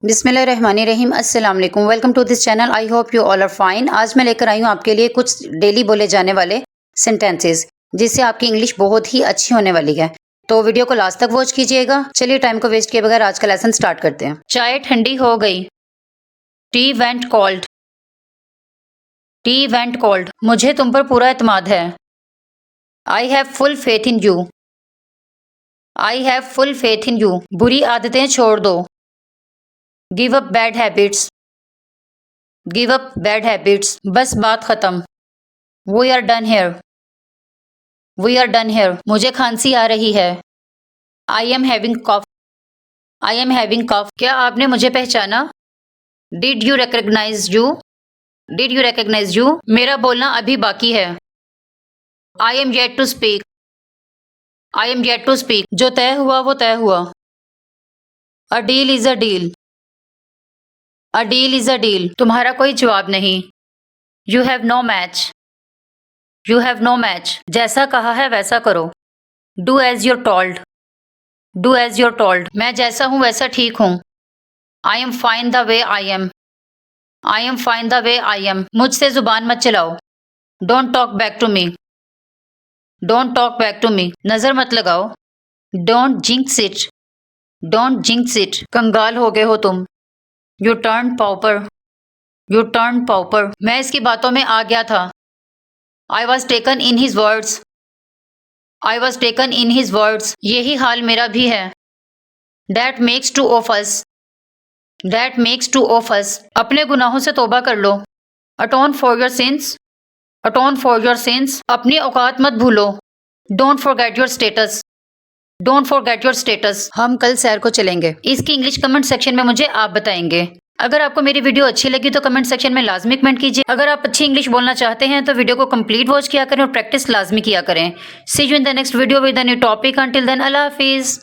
बिस्मिल्लाहिर्रहमानिर्रहीम अस्सलाम वालेकुम। Welcome to this channel. I hope you all are fine. आज मैं लेकर आई हूँ आपके लिए कुछ डेली बोले जाने वाले सेंटेंसेस जिससे आपकी इंग्लिश बहुत ही अच्छी होने वाली है। तो वीडियो को लास्ट तक वॉच कीजिएगा। चलिए टाइम को वेस्ट किए बगैर आज का लेसन स्टार्ट करते हैं। चाय ठंडी हो गई। Tea went cold. Tea went cold. मुझे तुम पर पूरा एतमाद है। I have full faith in you. I have full faith in you. बुरी आदतें छोड़ दो। Give up bad habits. Give up bad habits. बस बात खत्म। We are done here. We are done here. मुझे खांसी आ रही है। I am having cough. I am having cough. क्या आपने मुझे पहचाना? Did you recognise you? Did you recognise you? मेरा बोलना अभी बाकी है। I am yet to speak. I am yet to speak. जो तय हुआ वो तय हुआ। A deal is a deal. A deal is a deal. तुम्हारा कोई जवाब नहीं। You have no match. You have no match. जैसा कहा है वैसा करो। Do as you're told. Do as you're told. मैं जैसा हूं वैसा ठीक हूं। I am fine the way I am. I am fine the way I am. मुझसे जुबान मत चलाओ। Don't talk back to me. Don't talk back to me. नजर मत लगाओ। Don't jinx it. Don't jinx it. कंगाल हो गए हो तुम। You turn pauper. You turn pauper. मैं इसकी बातों में आ गया था। I was taken in his words. I was taken in his words. यही हाल मेरा भी है। That makes two of us. That makes two of us. अपने गुनाहों से तौबा कर लो। Atone for your sins. Atone for your sins. अपनी औकात मत भूलो। Don't forget your status. Don't forget your status. हम कल सैर को चलेंगे। इसकी इंग्लिश कमेंट सेक्शन में मुझे आप बताएंगे। अगर आपको मेरी वीडियो अच्छी लगी तो कमेंट सेक्शन में लाजमी कमेंट कीजिए। अगर आप अच्छी इंग्लिश बोलना चाहते हैं तो वीडियो को कंप्लीट वॉच किया करें और प्रैक्टिस लाजमी किया करें। See you in the next video with a new topic. Until then अल्लाह हाफिज।